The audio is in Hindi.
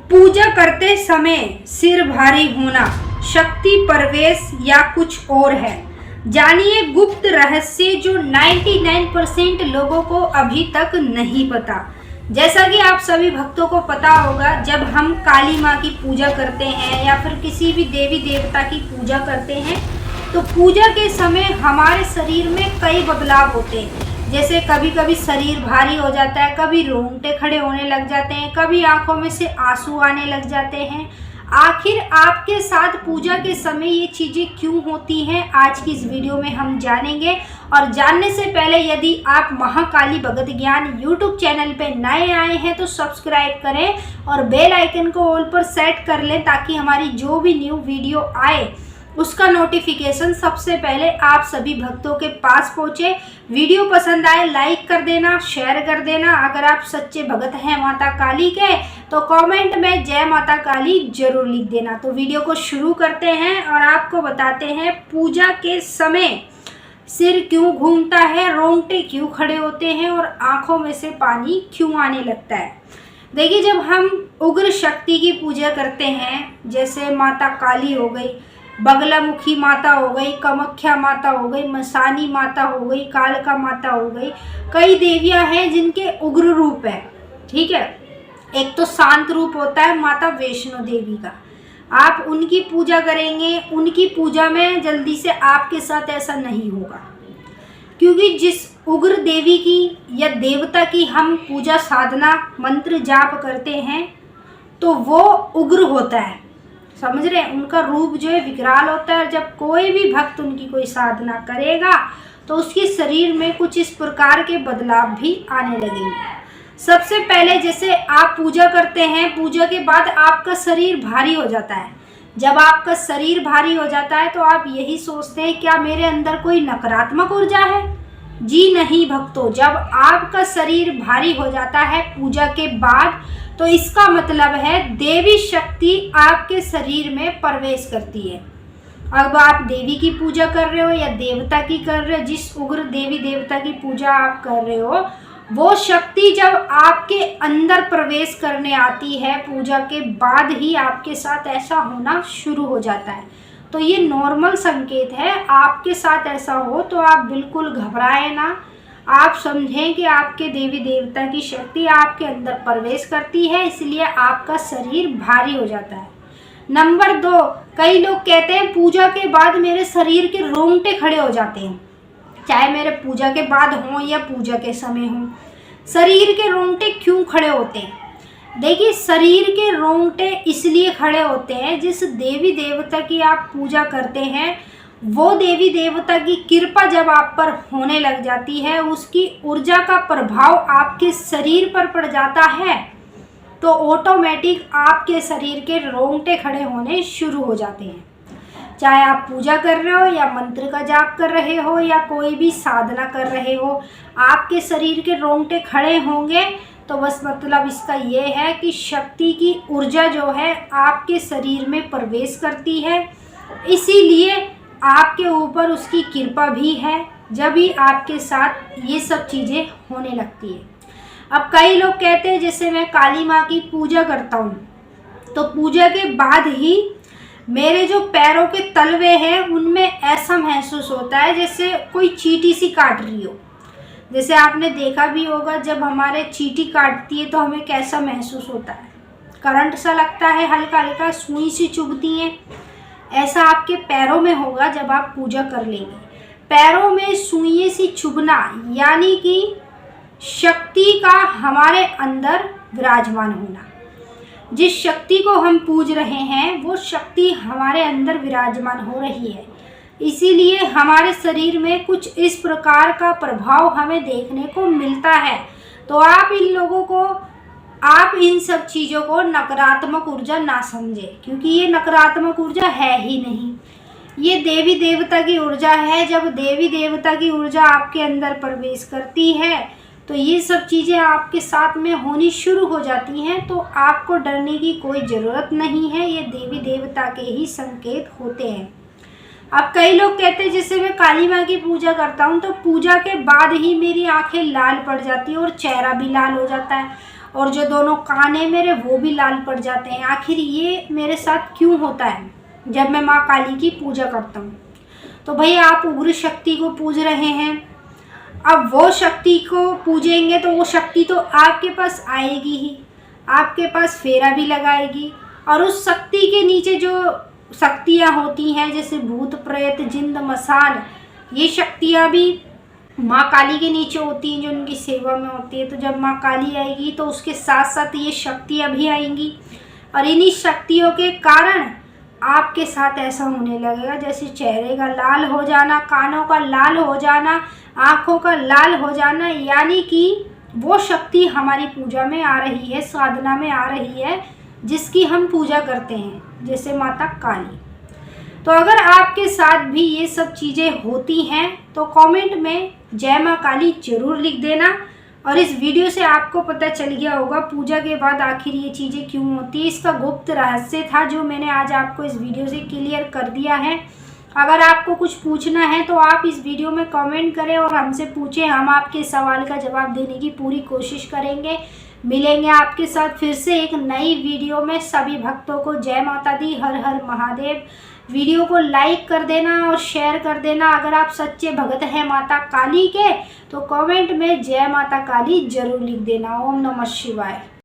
पूजा करते समय सिर भारी होना शक्ति प्रवेश या कुछ और है। जानिए गुप्त रहस्य जो 99% लोगों को अभी तक नहीं पता। जैसा कि आप सभी भक्तों को पता होगा, जब हम काली माँ की पूजा करते हैं या फिर किसी भी देवी देवता की पूजा करते हैं तो पूजा के समय हमारे शरीर में कई बदलाव होते हैं। जैसे कभी कभी शरीर भारी हो जाता है, कभी रोंगटे खड़े होने लग जाते हैं, कभी आंखों में से आंसू आने लग जाते हैं। आखिर आपके साथ पूजा के समय ये चीज़ें क्यों होती हैं, आज की इस वीडियो में हम जानेंगे। और जानने से पहले यदि आप महाकाली भगत ज्ञान यूट्यूब चैनल पे नए आए हैं तो सब्सक्राइब करें और बेल आइकन को ऑल पर सेट कर लें ताकि हमारी जो भी न्यू वीडियो आए उसका नोटिफिकेशन सबसे पहले आप सभी भक्तों के पास पहुंचे। वीडियो पसंद आए लाइक कर देना, शेयर कर देना। अगर आप सच्चे भगत हैं माता काली के तो कमेंट में जय माता काली जरूर लिख देना। तो वीडियो को शुरू करते हैं और आपको बताते हैं पूजा के समय सिर क्यों घूमता है, रोंगटे क्यों खड़े होते हैं और आंखों में से पानी क्यों आने लगता है। देखिए, जब हम उग्र शक्ति की पूजा करते हैं, जैसे माता काली हो गई, बगलामुखी माता हो गई, कामाख्या माता हो गई, मसानी माता हो गई, कालका माता हो गई, कई देवियां हैं जिनके उग्र रूप है। ठीक है, एक तो शांत रूप होता है माता वैष्णो देवी का। आप उनकी पूजा करेंगे, उनकी पूजा में जल्दी से आपके साथ ऐसा नहीं होगा, क्योंकि जिस उग्र देवी की या देवता की हम पूजा साधना मंत्र जाप करते हैं तो वो उग्र होता है। समझ रहे हैं, उनका रूप जो है विकराल होता है। जब कोई भी भक्त उनकी कोई साधना करेगा तो उसके शरीर में कुछ इस प्रकार के बदलाव भी आने लगेंगे। सबसे पहले जैसे आप पूजा करते हैं, पूजा के बाद आपका शरीर भारी हो जाता है। जब आपका शरीर भारी हो जाता है तो आप यही सोचते हैं क्या मेरे अंदर कोई नकारात्मक ऊर्जा है। जी नहीं भक्तों, जब आपका शरीर भारी हो जाता है पूजा के बाद तो इसका मतलब है देवी शक्ति आपके शरीर में प्रवेश करती है। अब आप देवी की पूजा कर रहे हो या देवता की कर रहे हो, जिस उग्र देवी देवता की पूजा आप कर रहे हो, वो शक्ति जब आपके अंदर प्रवेश करने आती है पूजा के बाद ही आपके साथ ऐसा होना शुरू हो जाता है। तो ये नॉर्मल संकेत है। आपके साथ ऐसा हो तो आप बिल्कुल घबराएं ना। आप समझें कि आपके देवी देवता की शक्ति आपके अंदर प्रवेश करती है, इसलिए आपका शरीर भारी हो जाता है। नंबर 2, कई लोग कहते हैं पूजा के बाद मेरे शरीर के रोंगटे खड़े हो जाते हैं, चाहे मेरे पूजा के बाद हो या पूजा के समय हो। शरीर के रोंगटे क्यों खड़े होते हैं? देखिए, शरीर के रोंगटे इसलिए खड़े होते हैं, जिस देवी देवता की आप पूजा करते हैं वो देवी देवता की कृपा जब आप पर होने लग जाती है, उसकी ऊर्जा का प्रभाव आपके शरीर पर पड़ जाता है तो ऑटोमेटिक आपके शरीर के रोंगटे खड़े होने शुरू हो जाते हैं। चाहे आप पूजा कर रहे हो या मंत्र का जाप कर रहे हो या कोई भी साधना कर रहे हो, आपके शरीर के रोंगटे खड़े होंगे तो बस मतलब इसका ये है कि शक्ति की ऊर्जा जो है आपके शरीर में प्रवेश करती है, इसीलिए आपके ऊपर उसकी कृपा भी है जब भी आपके साथ ये सब चीज़ें होने लगती है। अब कई लोग कहते हैं जैसे मैं काली माँ की पूजा करता हूँ तो पूजा के बाद ही मेरे जो पैरों के तलवे हैं उनमें ऐसा महसूस होता है जैसे कोई चींटी सी काट रही हो। जैसे आपने देखा भी होगा, जब हमारे चींटी काटती है तो हमें कैसा महसूस होता है, करंट सा लगता है, हल्का हल्का सुई सी चुभती है। ऐसा आपके पैरों में होगा जब आप पूजा कर लेंगे। पैरों में सुइयां सी चुभना यानी कि शक्ति का हमारे अंदर विराजमान होना। जिस शक्ति को हम पूज रहे हैं वो शक्ति हमारे अंदर विराजमान हो रही है, इसीलिए हमारे शरीर में कुछ इस प्रकार का प्रभाव हमें देखने को मिलता है। तो आप इन सब चीज़ों को नकारात्मक ऊर्जा ना समझें, क्योंकि ये नकारात्मक ऊर्जा है ही नहीं, ये देवी देवता की ऊर्जा है। जब देवी देवता की ऊर्जा आपके अंदर प्रवेश करती है तो ये सब चीज़ें आपके साथ में होनी शुरू हो जाती हैं। तो आपको डरने की कोई ज़रूरत नहीं है, ये देवी देवता के ही संकेत होते हैं। अब कई लोग कहते हैं जैसे मैं काली माँ की पूजा करता हूँ तो पूजा के बाद ही मेरी आंखें लाल पड़ जाती है और चेहरा भी लाल हो जाता है और जो दोनों कान है मेरे वो भी लाल पड़ जाते हैं। आखिर ये मेरे साथ क्यों होता है जब मैं माँ काली की पूजा करता हूँ? तो भाई आप उग्र शक्ति को पूज रहे हैं। अब वो शक्ति को पूजेंगे तो वो शक्ति तो आपके पास आएगी ही, आपके पास फेरा भी लगाएगी। और उस शक्ति के नीचे जो शक्तियाँ होती हैं जैसे भूत प्रेत जिंद मसान, ये शक्तियाँ भी माँ काली के नीचे होती हैं जो उनकी सेवा में होती है। तो जब माँ काली आएगी तो उसके साथ साथ ये शक्तियाँ भी आएंगी और इन्हीं शक्तियों के कारण आपके साथ ऐसा होने लगेगा जैसे चेहरे का लाल हो जाना, कानों का लाल हो जाना, आँखों का लाल हो जाना, यानी कि वो शक्ति हमारी पूजा में आ रही है, साधना में आ रही है, जिसकी हम पूजा करते हैं जैसे माता काली। तो अगर आपके साथ भी ये सब चीज़ें होती हैं तो कमेंट में जय माँ काली जरूर लिख देना। और इस वीडियो से आपको पता चल गया होगा पूजा के बाद आखिर ये चीज़ें क्यों होती है। इसका गुप्त रहस्य था जो मैंने आज आपको इस वीडियो से क्लियर कर दिया है। अगर आपको कुछ पूछना है तो आप इस वीडियो में कमेंट करें और हमसे पूछें, हम आपके सवाल का जवाब देने की पूरी कोशिश करेंगे। मिलेंगे आपके साथ फिर से एक नई वीडियो में। सभी भक्तों को जय माता दी, हर हर महादेव। वीडियो को लाइक कर देना और शेयर कर देना। अगर आप सच्चे भगत हैं माता काली के तो कमेंट में जय माता काली जरूर लिख देना। ओम नमः शिवाय।